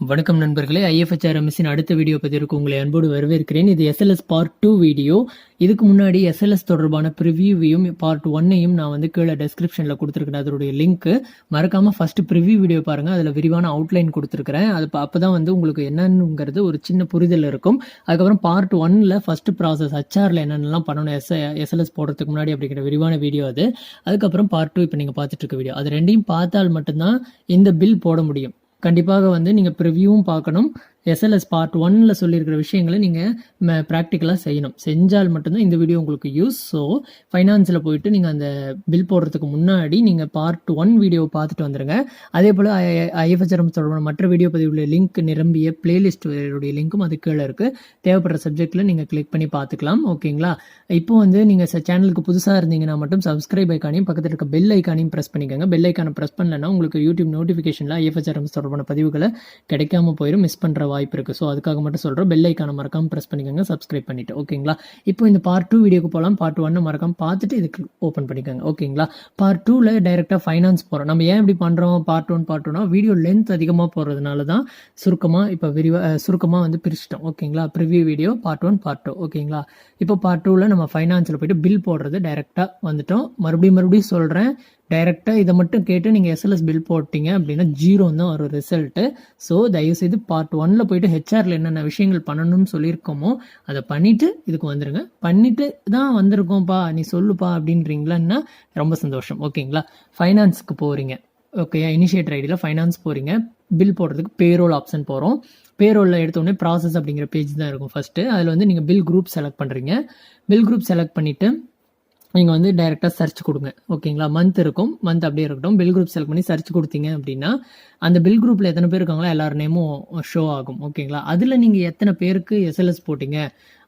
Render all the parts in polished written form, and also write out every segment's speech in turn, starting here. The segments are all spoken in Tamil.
வணக்கம் நண்பர்களே, IFHRMS அடுத்த வீடியோ பதிவிற்கு உங்களை அன்போடு வரவேற்கிறேன். இது SLS பார்ட் 2 வீடியோ. இதுக்கு முன்னாடி SLS தொடர்பான ப்ரிவியூவையும் பார்ட் 1ஐயும் நான் வந்து கீழே டெஸ்கிரிப்ஷன்ல கொடுத்துருக்கேன். அதோடைய லிங்க் மறக்காம ஃபர்ஸ்ட் ப்ரிவியூ வீடியோ பாருங்க. அதில் விரிவான அவுட்லைன் கொடுத்துருக்கிறேன். அது அப்பதான் வந்து உங்களுக்கு என்னங்கிறது ஒரு சின்ன புரிதல் இருக்கும். அதுக்கப்புறம் பார்ட் 1ல ஃபர்ஸ்ட் ப்ராசஸ் HRல என்னென்னலாம் பண்ணணும் SLS போடுறதுக்கு முன்னாடி அப்படிங்கிற விரிவான வீடியோ அது. அதுக்கப்புறம் பார்ட் 2 இப்போ நீங்கள் பார்த்துட்டு இருக்க வீடியோ. அது ரெண்டையும் பார்த்தால் மட்டும்தான் இந்த பில் போட முடியும். கண்டிப்பாக வந்து நீங்கள் ப்ரிவியூவும் பார்க்கணும். SLS பார்ட் 1ல சொல்லியிருக்கிற விஷயங்களை நீங்கள் ப்ராக்டிக்கலாக செய்யணும். செஞ்சால் மட்டும்தான் இந்த வீடியோ உங்களுக்கு யூஸ். ஸோ ஃபைனான்ஸில் போயிட்டு நீங்கள் அந்த பில் போடுறதுக்கு முன்னாடி நீங்கள் பார்ட் 1 வீடியோவை பார்த்துட்டு வந்துடுங்க. அதே போல் IFHRMS தொடர்பான மற்ற வீடியோ பதிவுள்ள லிங்க் நிரம்பிய பிளேலிஸ்டோடைய லிங்க்கும் அது கீழே இருக்குது. தேவைப்படுற சப்ஜெக்டில் நீங்கள் கிளிக் பண்ணி பார்த்துக்கலாம். ஓகேங்களா? இப்போ வந்து நீங்கள் சேனலுக்கு புதுசாக இருந்தீங்கன்னா மட்டும் சப்ஸ்கிரைப் ஐக்கானையும் பக்கத்தில் இருக்க பெல் ஐக்கானையும் ப்ரெஸ் பண்ணிக்கோங்க. பெல் ஐக்கானை ப்ரெஸ் பண்ணலன்னா உங்களுக்கு யூடியூப் நோட்டிஃபிகேஷனில் IFHRMS தொடர்பான பதிவுகளை கிடைக்காம போயிடும், மிஸ் பண்ணுற வாய்ப்பு இருக்கு. ஸோ அதுக்காக மட்டும் சொல்கிறோம், பெல் ஐக்கான மறக்காம ப்ரெஸ் பண்ணிக்கோங்க, சப்ஸ்கிரைப் பண்ணிட்டு. ஓகேங்களா? இப்போ இந்த பார்ட் 2 வீடியோக்கு போகலாம். பார்ட் 1 மறக்காம பார்த்துட்டு இதுக்கு ஓப்பன் பண்ணிக்கோங்க. ஓகேங்களா? பார்ட் 2ல டைரெக்டாக ஃபைனான்ஸ் போகிறோம். நம்ம ஏன் இப்படி பண்ணுறோம்? பார்ட் 1 வீடியோ லென்த் அதிகமாக போகிறதுனால தான் சுருக்கமாக வந்து பிரிச்சிட்டோம். ஓகேங்களா? Preview video part 1 part 2. ஓகேங்களா? இப்போ பார்ட் 2ல நம்ம ஃபைனான்ஸில் போயிட்டு பில் போடுறது டைரெக்டாக வந்துட்டோம். மறுபடியும் சொல்கிறேன், டைரெக்டாக இதை மட்டும் கேட்டு நீங்கள் SLS பில் போட்டிங்க அப்படின்னா 0 தான் வரும் ரிசல்ட்டு. ஸோ தயவுசெய்து பார்ட் 1ல போயிட்டு ஹெச்ஆரில் என்னென்ன விஷயங்கள் பண்ணணும்னு சொல்லியிருக்கோமோ அதை பண்ணிவிட்டு இதுக்கு வந்துடுங்க. பண்ணிவிட்டு தான் வந்திருக்கோம்ப்பா நீ சொல்லுப்பா அப்படின்றீங்களான்னா ரொம்ப சந்தோஷம். ஓகேங்களா? ஃபைனான்ஸுக்கு போகிறீங்க. ஓகே, இனிஷியேட்டர் ஐடியில் ஃபைனான்ஸ் போகிறீங்க. பில் போடுறதுக்கு பேரோல் ஆப்ஷன் போகிறோம். பேரோலில் எடுத்தோடனே ப்ராசஸ் அப்படிங்கிற பேஜ் தான் இருக்கும் ஃபஸ்ட்டு. அதில் வந்து நீங்கள் பில் குரூப் செலக்ட் பண்ணுறீங்க. பில் குரூப் செலக்ட் பண்ணிவிட்டு நீங்கள் வந்து டைரெக்டாக சர்ச் கொடுங்க. ஓகேங்களா? மந்த் இருக்கும், மந்த் அப்படியே இருக்கட்டும். பில் குரூப் செலக்ட் பண்ணி சர்ச் கொடுத்தீங்க அப்படின்னா அந்த பில் குரூப்பில் எத்தனை பேர் இருக்காங்களோ எல்லார் நேமும் ஷோ ஆகும். ஓகேங்களா? அதில் நீங்கள் எத்தனை பேருக்கு SLS போட்டிங்க,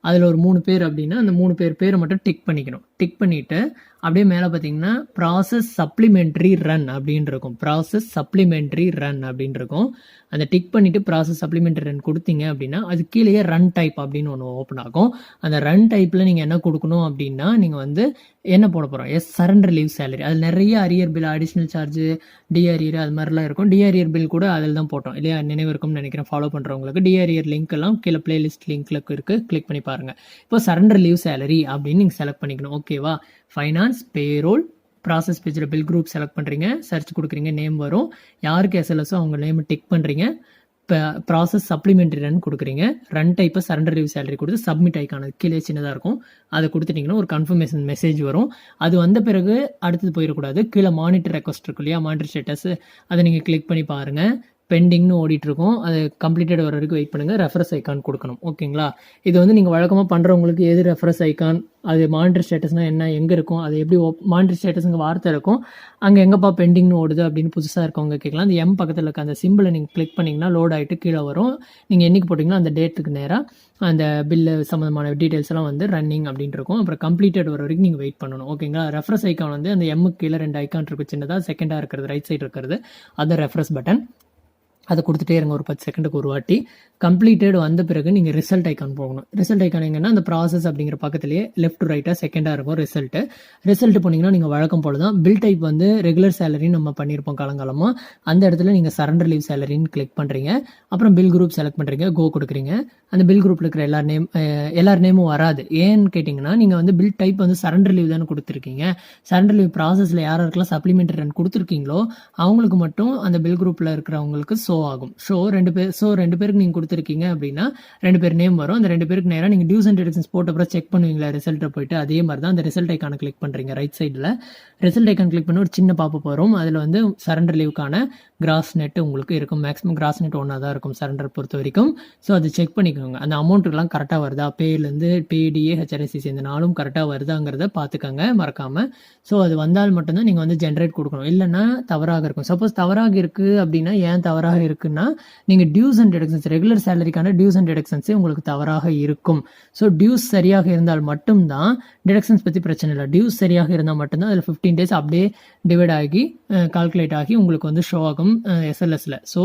அதில் ஒரு 3 பேர் அப்படின்னா அந்த 3 பேரை மட்டும் டிக் பண்ணிக்கணும். டிக் பண்ணிவிட்டு அப்படியே மேலே பார்த்தீங்கன்னா ப்ராசஸ் சப்ளிமெண்ட்ரி ரன் அப்படின்னு இருக்கும். ப்ராசஸ் சப்ளிமெண்ட்ரி ரன் அப்படின்னு இருக்கும். அந்த டிக் பண்ணிவிட்டு ப்ராசஸ் சப்ளிமெண்ட்ரி ரன் கொடுத்தீங்க அப்படின்னா அது கீழேயே ரன் டைப் அப்படின்னு ஒன்று ஓப்பன் ஆகும். அந்த ரன் டைப்பில் நீங்கள் என்ன கொடுக்கணும் அப்படின்னா நீங்கள் வந்து என்ன போட போகிறோம்? Surrender leave salary. அதில் நிறைய அரியர் பில், அடிஷ்னல் சார்ஜ், டிஆர்இயர் அது மாதிரிலாம் இருக்கும். டிஆர்இயர் பில் கூட அதில் தான் போட்டோம் இல்லையா? நினைவு இருக்கும்னு நினைக்கிறேன் ஃபாலோ பண்ணுறவங்களுக்கு. டிஆர்இயர் லிங்க் எல்லாம் கீழே பிளேலிஸ்ட் லிங்க்ல இருக்குது, கிளிக் பண்ணி பாருங்கள். இப்போ சரண்டர் லீவ் சேலரி அப்படின்னு நீங்கள் செலக்ட் பண்ணிக்கணும். ஓகேவா? ஃபைனான்ஸ், பேரோல், ப்ராசஸ் பேஜில் பில் குரூப் செலக்ட் பண்ணுறீங்க, சர்ச் கொடுக்குறீங்க, நேம் வரும். யாருக்கு SLSோ அவங்க நேம் டிக் பண்ணுறீங்க. இப்போ ப்ராசஸ் சப்ளிமெண்ட்ரி ரன் கொடுக்குறீங்க. ரன் டைப்பை சரண்டர் லீவ் சேலரி கொடுத்து சப்மிட் ஐக்கான கீழே சின்னதாக இருக்கும், அதை கொடுத்துட்டிங்கன்னா ஒரு கன்ஃபர்மேஷன் மெசேஜ் வரும். அது வந்த பிறகு அடுத்தது போயிடக்கூடாது. கீழே மானிட்டர் ரெக்வஸ்ட் இருக்கு இல்லையா? மானிட்டர் ஸ்டேட்டஸ், அதை நீங்கள் கிளிக் பண்ணி பாருங்கள். பெண்டிங்னு ஓடிட்டுருக்கோம். அது கம்ப்ளீட்டட் வர வரைக்கும் வெயிட் பண்ணுங்கள். ரெஃபரன்ஸ் ஐக்கான் கொடுக்கணும். ஓகேங்களா? இது வந்து நீங்கள் வழக்கமாக பண்ணுறவங்களுக்கு எது ரெஃபரன்ஸ் ஐக்கான், அது மானிட்டர் ஸ்டேட்டஸ்னால் என்ன, எங்கே இருக்கும், அது எப்படி மானிட்டர் ஸ்டேட்டஸுங்க வார்த்தை இருக்கும், அங்கே எங்கேப்பா பெண்டிங்னு ஓடுது அப்படின்னு புதுசாக இருக்கவங்க கேட்கலாம். அந்த M பக்கத்தில் இருக்க அந்த சிம்பிளை நீங்கள் கிளிக் பண்ணிங்கன்னா லோட் ஆகிட்டு கீழே வரும். நீங்கள் என்றைக்கு போட்டிங்களோ அந்த டேட்டுக்கு நேராக அந்த பில்லு சம்மந்தமான டீட்டெயில்ஸ் எல்லாம் வந்து ரன்னிங் அப்படின்னு இருக்கும். அப்புறம் கம்ப்ளீட்டட் வர வரைக்கும் நீங்கள் வெயிட் பண்ணணும். ஓகேங்களா? ரெஃபரன்ஸ் ஐக்கான் வந்து அந்த M கீழே 2 ஐக்கான் இருக்கும் சின்னதாக, செகண்டாக இருக்கிறது ரைட் சைடு இருக்கிறது அது ரெஃபரன்ஸ் பட்டன். அதை கொடுத்துட்டே இருங்க ஒரு 10 செகண்டுக்கு ஒரு வாட்டி. கம்ப்ளீட்டட் வந்த பிறகு நீங்கள் ரிசல்ட் ஐக்கான் போகணும். ரிசல்ட் ஐக்கான் எங்கன்னா அந்த ப்ராசஸ் அப்படிங்கிற பக்கத்துலேயே லெஃப்ட் டு ரைட்டாக செகண்டாக இருக்கும் ரிசல்ட் போனீங்கன்னா நீங்கள் வழக்கம் போல தான் பில் டைப் வந்து ரெகுலர் சேலரின்னு நம்ம பண்ணியிருப்போம் காலங்காலமாக. அந்த இடத்துல நீங்கள் சரண்டர் லீவ் சேலரின்னு கிளிக் பண்ணுறீங்க. அப்புறம் பில் குரூப் செலக்ட் பண்ணுறீங்க, கோ கொடுக்குறீங்க. அந்த பில் குரூப்பில் இருக்கிற எல்லார் நேமும் வராது. ஏன்னு கேட்டிங்கன்னா நீங்கள் வந்து பில் டைப் வந்து சரண்டர் லீவ் தானே கொடுத்துருக்கீங்க. சரண்டர் லீவ் ப்ராசஸில் யாருக்கெல்லாம் சப்ளிமெண்ட்ரி ரன் கொடுத்துருக்கீங்களோ அவங்களுக்கு மட்டும் அந்த பில் குரூப்பில் இருக்கிறவங்களுக்கு ஆகும். ரெண்டு பேருக்கு நீங்க கொடுத்துருக்கீங்க அப்படின்னா 2 பேர் நேம் வரும். அந்த 2 பேருக்கு நேரம் நீங்க டியூஸ் அண்ட் டிடக்ஷன்ஸ் போட்ட அப்புறம் செக் பண்ணுவீங்களா ரிசல்ட்டை போயிட்டு, அதே மாதிரி தான் அந்த ரிசல்ட் ஐக்கான கிளிக் பண்றீங்க. ரைட் சைடில் ரிசல்ட் ஐக்கான் கிளிக் பண்ணி ஒரு சின்ன பாப்பப் வரும். அதில் வந்து சரண்டர் லீவுக்கான கிராஸ் நெட் உங்களுக்கு இருக்கும். மேக்ஸிமம் கிராஸ் நெட் 1 தான் இருக்கும் சரண்டர் பொறுத்த வரைக்கும். ஸோ அதை செக் பண்ணிக்கோங்க. அந்த அமௌண்ட்டுலாம் கரெக்டாக வருதா, பேலேருந்து PDA HRSCC இந்த நாளும் கரெக்டாக வருதாங்கிறத பார்த்துக்கோங்க மறக்காம. ஸோ அது வந்தால் மட்டும்தான் நீங்கள் வந்து ஜென்ரேட் கொடுக்கணும். இல்லைன்னா தவறாக இருக்கும். சப்போஸ் தவறாக இருக்குது அப்படின்னா ஏன் தவறாக இருக்குன்னா நீங்கள் டியூஸ் அண்ட் டிடக்ஷன்ஸ் ரெகுலர் சேலரிக்கான டியூஸ் அண்ட் டிடக்ஷன்ஸே உங்களுக்கு தவறாக இருக்கும். ஸோ டியூஸ் சரியாக இருந்தால் மட்டும்தான், டிடக்ஷன்ஸ் பற்றி பிரச்சனை இல்லை, டியூஸ் சரியாக இருந்தால் மட்டும்தான் அதில் 15 days அப்படியே டிவைட் ஆகி கால்குலேட் ஆகி உங்களுக்கு வந்து ஷோ ஆகும் SLSல. ஸோ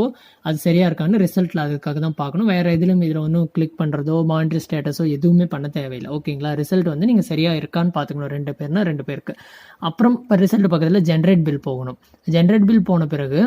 அது சரியாக இருக்கான்னு ரிசல்ட்டில் அதுக்காக தான் பார்க்கணும். வேறு இதில் ஒன்றும் கிளிக் பண்ணுறதோ மானிட்டர் ஸ்டேட்டஸோ எதுவுமே பண்ண தேவையில்லை. ஓகேங்களா? ரிசல்ட் வந்து நீங்கள் சரியாக இருக்கான்னு பார்த்துக்கணும். 2 பேர்னா 2 பேருக்கு. அப்புறம் இப்போ ரிசல்ட் பக்கத்தில் ஜென்ரேட் பில் போகணும். ஜென்ரேட் பில் போன பிறகு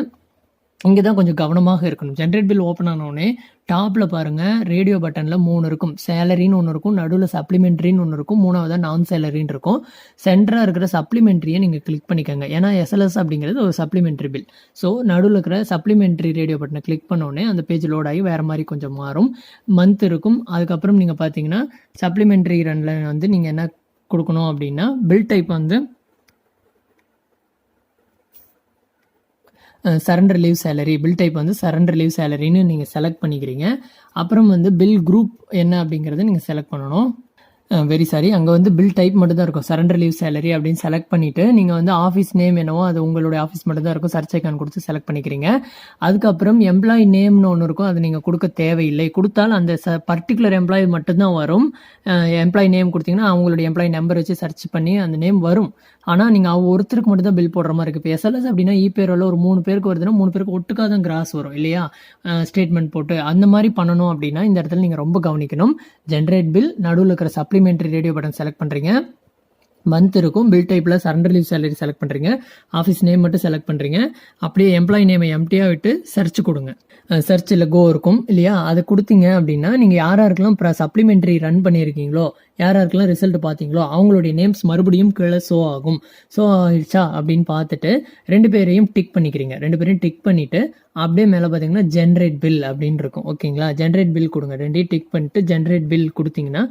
இங்கே தான் கொஞ்சம் கவனமாக இருக்கணும். ஜென்ரேட் பில் ஓப்பன் ஆனோடனே டாப்பில் பாருங்கள், ரேடியோ பட்டனில் 3 இருக்கும். சேலரின்னு ஒன்று இருக்கும், நடுவில் சப்ளிமெண்ட்ரின்னு ஒன்று இருக்கும், மூணாவதாக நான் சேலரின்னு இருக்கும். சென்டராக இருக்கிற சப்ளிமெண்ட்ரியை நீங்கள் கிளிக் பண்ணிக்கோங்க. ஏன்னா எஸ்எல்எஸ் அப்படிங்கிறது ஒரு சப்ளிமெண்ட்ரி பில். ஸோ நடுவில் இருக்கிற சப்ளிமெண்ட்ரி ரேடியோ பட்டனை கிளிக் பண்ணோடனே அந்த பேஜ் லோட் ஆகி வேறு மாதிரி கொஞ்சம் மாறும். மந்த் இருக்கும். அதுக்கப்புறம் நீங்கள் பார்த்தீங்கன்னா சப்ளிமெண்ட்ரி ரனில் வந்து நீங்கள் என்ன கொடுக்கணும் அப்படின்னா, பில் டைப் வந்து surrender leave salary, bill type வந்து சரண்டர் லீவ் சேலரின்னு நீங்கள் செலக்ட் பண்ணிக்கிறீங்க. அப்புறம் வந்து பில் குரூப் என்ன அப்படிங்கிறத நீங்கள் செலக்ட் பண்ணணும். வெரி சாரி, அங்கே வந்து பில் டைப் மட்டும் தான் இருக்கும். சரண்டர் லீவ் சேலரி அப்படின்னு செலக்ட் பண்ணிவிட்டு நீங்கள் வந்து ஆஃபீஸ் நேம் என்னவோ அது உங்களுடைய ஆஃபீஸ் மட்டும் தான் இருக்கும். சர்ச் ஐக்கான் கொடுத்து செலக்ட் பண்ணிக்கிறீங்க. அதுக்கப்புறம் எம்ப்ளாயி நேம்னு ஒன்று இருக்கும், அது நீங்கள் கொடுக்க தேவையில்லை. கொடுத்தால் அந்த பர்டிகுலர் எம்ப்ளாயி மட்டும்தான் வரும். எம்ப்ளாயி நேம் கொடுத்தீங்கன்னா அவங்களுடைய எம்ப்ளாயி நம்பர் வச்சு சர்ச் பண்ணி அந்த நேம் வரும். ஆனால் நீங்கள் ஒருத்தருக்கு மட்டும் தான் பில் போடுற மாதிரி இருக்குது. இப்போ எஸ்எல்எஸ் அப்படின்னா இபேரோல ஒரு 3 பேருக்கு வருதுன்னா 3 பேருக்கு ஒட்டுக்காக தான் கிராஸ் வரும் இல்லையா, ஸ்டேட்மெண்ட் போட்டு. அந்த மாதிரி பண்ணணும் அப்படின்னா இந்த இடத்துல நீங்கள் ரொம்ப கவனிக்கணும். ஜென்ரேட் பில், நடுவில் இருக்கிற சப்ளிமெண்ட்ரி ரேடியோ பட்டன் செலக்ட் பண்ணுறீங்க. மந்த் இருக்கும். பில் டைப்பில் சரண்டர் லீவ் சேலரி செலக்ட் பண்ணுறீங்க. ஆஃபீஸ் நேம் மட்டும் செலக்ட் பண்ணுறீங்க. அப்படியே எம்ப்ளாயி நேமை எம்டியாக விட்டு சர்ச் கொடுங்க. சர்ச்சில் கோ இருக்கும் இல்லையா, அதை கொடுத்தீங்க அப்படின்னா நீங்கள் யாராருக்கெல்லாம் சப்ளிமெண்ட்ரி ரன் பண்ணியிருக்கீங்களோ, யாராருக்கெல்லாம் ரிசல்ட் பார்த்தீங்களோ அவங்களுடைய நேம்ஸ் மறுபடியும் கீழே ஷோ ஆகும். ஷோ ஆயிடுச்சா அப்படின்னு பார்த்துட்டு 2 பேரையும் டிக் பண்ணிக்கிறீங்க. 2 பேரையும் டிக் பண்ணிவிட்டு அப்படியே மேலே பார்த்தீங்கன்னா ஜென்ரேட் பில் அப்படின்னு இருக்கும். ஓகேங்களா, ஜென்ரேட் பில் கொடுங்க. 2 டிக் பண்ணிட்டு ஜென்ரேட் பில் கொடுத்தீங்கன்னா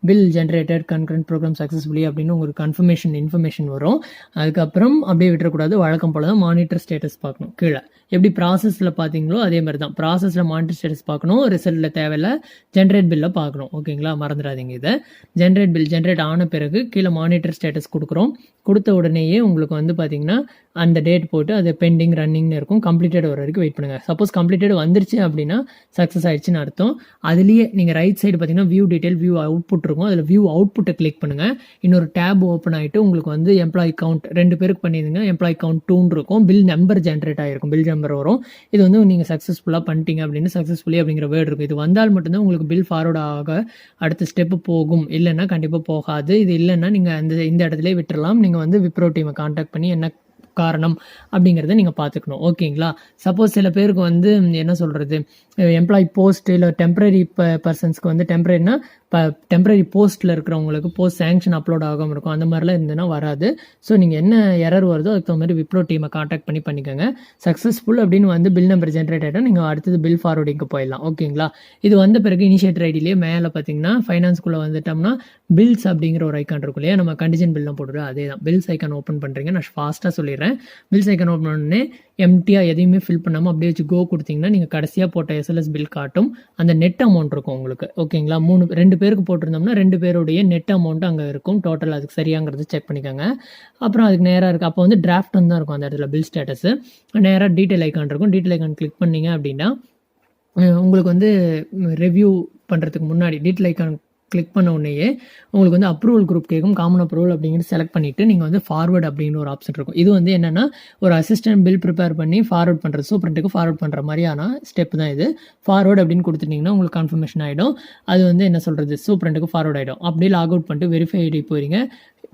bill generated concurrent program successfully அப்படின்னு உங்களுக்கு இன்ஃபர்மேஷன் வரும். அதுக்கப்புறம் அப்படியே விட்டுறக்கூடாது. வழக்கம் போல தான் மானிட்டர் ஸ்டேட்டஸ் பார்க்கணும். கீழே எப்படி ப்ராசஸில் பார்த்தீங்களோ அதே மாதிரி தான் ப்ராசஸில் மானிட்டர் ஸ்டேட்டஸ் பார்க்கணும். ரிசல்ட்டில் தேவையில்லை, ஜென்ரேட் பில்லில் பார்க்கணும். ஓகேங்களா, மறந்துடாதீங்க இதை. ஜென்ரேட் பில் ஜென்ரேட் ஆன பிறகு கீழே மானிட்டர் ஸ்டேட்டஸ் கொடுக்குறோம். கொடுத்த உடனேயே உங்களுக்கு வந்து பார்த்தீங்கன்னா அந்த டேட் போட்டு அது பெண்டிங் ரன்னிங்னு இருக்கும். கம்ப்ளீட்டட் வர வரைக்கும் வெயிட் பண்ணுங்கள். சப்போஸ் கம்ப்ளீட்டட் வந்துருச்சு அப்படின்னா சக்ஸஸ் ஆயிடுச்சுன்னு அர்த்தம். அதுலேயே நீங்கள் ரைட் சைடு பார்த்தீங்கன்னா வியூ டீட்டெயில், வியூ அவுட்புட் இருக்கும். அதில் வியூ அவுட்புட்டை கிளிக் பண்ணுங்கள். இன்னொரு டேப் ஓப்பன் ஆகிட்டு உங்களுக்கு வந்து எம்ப்ளாயி கவுண்ட் 2 பேருக்கு பண்ணியிருந்தீங்க, எம்ப்ளாயி கவுண்ட் 2 இருக்கும். பில் நம்பர் ஜென்ரேட் ஆகிருக்கும், பில் நம்பர் வரும். இது வந்து நீங்கள் சக்ஸஸ்ஃபுல்லாக பண்ணிட்டீங்க அப்படின்னு சக்ஸஸ்ஃபுல்லி அப்படிங்கிற வேர்டு இருக்கும். இது வந்தால் மட்டும்தான் உங்களுக்கு பில் ஃபார்வர்ட் ஆக அடுத்த ஸ்டெப்பு போகும். இல்லைன்னா கண்டிப்பாக போகாது. இது இல்லைன்னா நீங்கள் இந்த இடத்துல விட்டுறலாம். நீங்கள் வந்து விப்ரோ டீமை கான்டாக்ட் பண்ணி என்ன காரணம் அப்படிங்கிறத நீங்கள் பார்த்துக்கணும். ஓகேங்களா, சப்போஸ் சில பேருக்கு வந்து என்ன சொல்கிறது, எம்ப்ளாயி போஸ்ட் இல்லை டெம்பரரி பர்சன்ஸ்க்கு வந்து டெம்பரரினா டெம்பரரி போஸ்ட்டில் இருக்கிறவங்களுக்கு போஸ்ட் சேங்ஷன் அப்லோட் ஆகாமல் இருக்கும். அந்த மாதிரிலாம் இருந்ததுன்னா வராது. ஸோ நீங்கள் என்ன எரர் வருதோ அதுக்கு தகுந்த மாதிரி விப்ரோ டீமை கான்டாக்ட் பண்ணிக்கோங்க. சக்ஸஸ்ஃபுல் அப்படின்னு வந்து பில் நம்பர் ஜென்ரேட் ஆகிட்டா நீங்கள் அடுத்தது பில் ஃபார்வர்டிங்க்கு போயிடலாம். ஓகேங்களா, இது வந்த பிறகு இனிஷியேட்டர் ஐடியிலேயே மேலே பார்த்தீங்கன்னா ஃபைனான்ஸ்குள்ளே வந்துட்டோம்னா பில்ஸ் அப்படிங்கிற ஒரு ஐக்கான் இருக்கும் இல்லையா, நம்ம கண்டிஷன் பில்லாம் போட்டுருவோம். அதே தான் பில்ஸ் ஐக்கான் ஓப்பன் பண்ணுறீங்க. நான் ஃபாஸ்ட்டாக சொல்லிடுறேன். பில்ஸ் ஐக்கான் ஓப்பன் பண்ணோடனே எம்டியாக எதையுமே ஃபில் பண்ணாமல் அப்படியே வச்சு கோ கொடுத்தீங்கன்னா நீங்கள் கடைசியாக போட்ட எஸ்எல்எஸ் பில் காட்டும். அந்த நெட் அமௌண்ட் இருக்கும் உங்களுக்கு. ஓகேங்களா, 2 பேருக்கு போட்டிருந்தோம்னா 2 பேருடைய நெட் அமௌண்ட் அங்கே இருக்கும். டோட்டல் அதுக்கு சரியாங்கிறது செக் பண்ணிக்கோங்க. அப்புறம் அதுக்கு நேராக இருக்குது. அப்போ வந்து டிராஃப்ட் தான் இருக்கும் அந்த இடத்துல பில் ஸ்டேட்டஸ். நேராக டீட்டெயில் ஐக்கான் இருக்கும். டீட்டெயில் ஐக்கான் கிளிக் பண்ணிங்க அப்படின்னா உங்களுக்கு வந்து ரிவ்யூ பண்ணுறதுக்கு முன்னாடி டீட்டெயில் ஐக்கான் கிளிக் பண்ண உடனேயே உங்களுக்கு வந்து அப்ரூவல் குரூப் கேட்கும். காமன் அப்ரூவல் அப்படிங்கிறது செலக்ட் பண்ணிவிட்டு நீங்கள் வந்து ஃபார்வர்ட் அப்படின்னு ஒரு ஆப்ஷன் இருக்கும். இது வந்து என்னென்னா ஒரு அசிஸ்டன்ட் பில் ப்ரிப்பேர் பண்ணி ஃபார்வர்ட் பண்ணுறது, சூப்பரண்ட்டுக்கு ஃபார்வர்ட் பண்ணுற மாதிரியான ஸ்டெப் தான் இது. ஃபார்வர்ட் அப்படின்னு கொடுத்துட்டிங்கன்னா உங்களுக்கு கன்ஃபர்மேஷன் ஆகிடும். அது வந்து என்ன சொல்கிறது, சூப்பரண்ட்டுக்கு ஃபார்வர்ட் ஆகிடும். அப்படியே லாக் அவுட் பண்ணிட்டு வெரிஃபை ஐடி போகிறீங்க.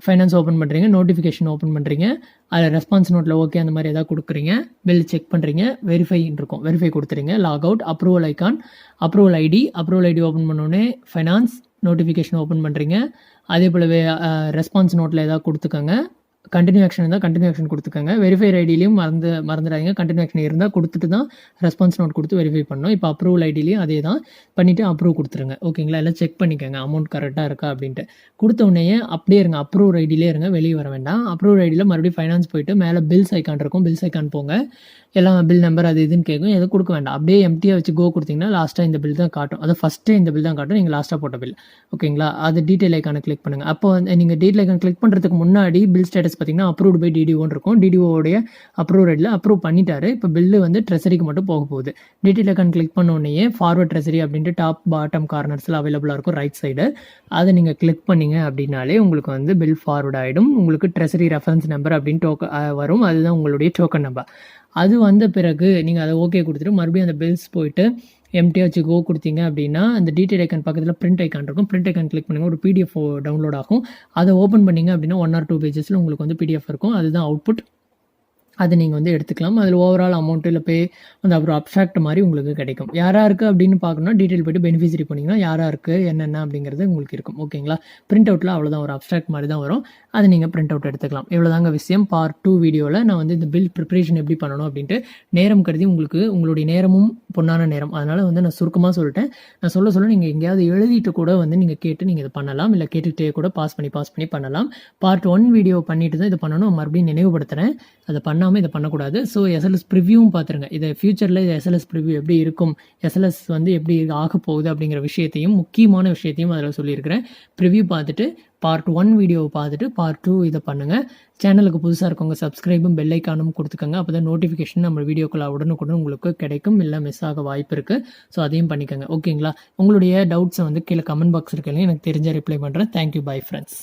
ஃபைனான்ஸ் ஓப்பன் பண்ணுறீங்க, நோட்டிஃபிகேஷன் ஓப்பன் பண்ணுறீங்க. அதில் ரெஸ்பான்ஸ் நோட்டில் ஓகே அந்த மாதிரி எதாவது கொடுக்குறீங்க. பில் செக் பண்ணுறீங்க, வெரிஃபைன்னு இருக்கும். வெரிஃபை கொடுத்துறீங்க. Log out, approval icon, approval ID open பண்ணோடனே ஃபைனான்ஸ் நோட்டிஃபிகேஷன் ஓப்பன் பண்ணுறீங்க. அதே போலவே ரெஸ்பான்ஸ் நோட்டில் ஏதாவது கொடுத்துக்கோங்க. கண்டினியூ ஆக்ஷன் இருந்தால் கண்டினியூ ஆக்ஷன் கொடுத்துக்கோங்க. வெரிஃபை ஐடியிலையும் மறந்துடாதீங்க. கண்டினியூ ஆக்ஷன் இருந்தால் கொடுத்துட்டு தான் ரெஸ்பான்ஸ் நோட் கொடுத்து வெரிஃபை பண்ணணும். இப்போ அப்ரூவல் ஐடியிலையும் அதே தான் பண்ணிவிட்டு அப்ரூவ் கொடுத்துருங்க. ஓகேங்களா, எல்லாம் செக் பண்ணிக்கோங்க அமௌண்ட் கரெக்டாக இருக்கா அப்படின்ட்டு. கொடுத்த உடனே அப்படியே இருங்க, அப்ரூவ் ஐடியிலே இருங்க, வெளியே வர வேண்டாம். அப்ரூவ் ஐடியில் மறுபடியும் ஃபைனான்ஸ் போயிட்டு மேலே பில்ஸ் ஐக்கான் இருக்கும். பில்ஸ் ஐக்கான் போங்க. எல்லாம் பில் நம்பர் அது இதுன்னு கேட்கும். எதுவும் கொடுக்க வேண்டாம். அப்படியே எம்டியாக வச்சு கோ கொடுத்தீங்கன்னா லாஸ்ட்டாக இந்த பில் தான் காட்டும். அதை ஃபஸ்ட்டு இந்த பில் தான் காட்டும், நீங்கள் லாஸ்ட்டாக போட்ட பில். ஓகேங்களா, அது டீட்டெயில் ஐக்கானை கிளிக் பண்ணுங்கள். அப்போ நீங்கள் டீட்டெயில் ஐக்கான் கிளிக் பண்ணுறதுக்கு முன்னாடி பில் ஸ்டேட்டஸ் பார்த்தீங்கன்னா அப்ரூவ்டு பை டிடிஓன்னு இருக்கும். டிடிஓடைய அப்ரூவ் ரேட்டில் அப்ரூவ் பண்ணிட்டாரு. இப்போ பில்லு வந்து ட்ரெஸரிக்கு மட்டும் போக போகுது. டீட்டெயில் ஐக்கான் கிளிக் பண்ண உடனே ஃபார்வர்ட் ட்ரெஸரி அப்படின்ட்டு டாப் பாட்டம் கார்னர்ஸில் அவைலபிளாக இருக்கும் ரைட் சைடு. அதை நீங்கள் கிளிக் பண்ணிங்க அப்படின்னாலே உங்களுக்கு வந்து பில் ஃபார்வர்ட் ஆகிடும். உங்களுக்கு ட்ரெஸரி ரெஃபரன்ஸ் நம்பர் அப்படின்னு வரும். அதுதான் உங்களுடைய டோக்கன் நம்பர். அது வந்த பிறகு நீங்கள் அதை ஓகே கொடுத்துட்டு மறுபடியும் அந்த பில்ஸ் போயிட்டு எம்டியாக வச்சு கோ கொடுத்தீங்க அப்படின்னா அந்த டீட்டெயில் ஐக்கான் பக்கத்தில் பிரிண்ட் ஐக்கான் இருக்கும். பிரிண்ட் ஐக்கான் கிளிக் பண்ணுங்கள். ஒரு பிடிஎஃப் டவுன்லோட் ஆகும். அதை ஓப்பன் பண்ணிங்க அப்படின்னா 1 or 2 பேஜஸில் உங்களுக்கு வந்து பிடிஎஃப் இருக்கும். அதுதான் அவுட்புட். அது நீங்கள் வந்து எடுத்துக்கலாம். அதில் ஓவரால் அமௌண்ட் இல்லை பே அந்த அப்புறம் அப்ஸ்ட்ராக்ட் மாதிரி உங்களுக்கு கிடைக்கும். யாராருக்கு அப்படின்னு பார்க்கணும்னா டீட்டெயில் போய்ட்டு பெனிஃபிஷரி போனீங்கன்னா யாராருக்கு என்னென்ன அப்படிங்கிறது உங்களுக்கு இருக்கும். ஓகேங்களா? பிரிண்ட் அவுட்டில் அவ்வளோதான், ஒரு அப்ஸ்ட்ராக்ட் மாதிரி தான் வரும். அதை நீங்கள் பிரிண்ட் அவுட் எடுத்துக்கலாம். இவ்வளோதாங்க விஷயம். பார்ட் 2 வீடியோவில் நான் வந்து இந்த பில் ப்ரிப்பரேஷன் எப்படி பண்ணணும் அப்படின்ட்டு நேரம் கருதி உங்களுக்கு உங்களுடைய நேரமும் பொன்னான நேரம். அதனால் வந்து நான் சுருக்கமாக சொல்லிட்டேன். நான் சொல்ல நீங்கள் எங்கேயாவது எழுதிட்டு கூட வந்து நீங்கள் கேட்டு நீங்கள் இதை பண்ணலாம். இல்லை கேட்டுக்கிட்டே கூட பாஸ் பண்ணி பண்ணலாம். பார்ட் 1 வீடியோ பண்ணிட்டு தான் இதை பண்ணணும். மறுபடியும் நினைவுபடுத்துகிறேன். அதை பண்ணாமல் இதை பண்ணக்கூடாது. ஸோ எஸ்எல்எஸ் ப்ரிவியூவும் பார்த்துருங்க. இதை ஃபியூச்சரில் இது எஸ்எல்எஸ் ப்ரிவியூ எப்படி இருக்கும், எஸ்எல்எஸ் வந்து எப்படி ஆக போகுது அப்படிங்கிற விஷயத்தையும் முக்கியமான விஷயத்தையும் அதில் சொல்லியிருக்கிறேன். ப்ரிவியூ பார்த்துட்டு பார்ட் 1 வீடியோவை பார்த்துட்டு பார்ட் 2 இதை பண்ணுங்கள். சேனலுக்கு புதுசாக இருக்கவங்க சப்ஸ்கிரைபும் பெல் ஐக்கானும் கொடுத்துக்கோங்க. அப்போ தான் நோட்டிஃபிகேஷன் நம்ம வீடியோக்களை உடனுக்குடன் உங்களுக்கு கிடைக்கும், இல்லை மிஸ் ஆக வாய்ப்பு இருக்குது. ஸோ அதையும் பண்ணிக்கோங்க. ஓகேங்களா? உங்களுடைய டவுட்ஸை வந்து கீழே கமெண்ட் பாக்ஸ் இருக்குல்லையும் எனக்கு தெரிஞ்ச ரிப்ளை பண்ணுறேன். தேங்க்யூ. Bye friends.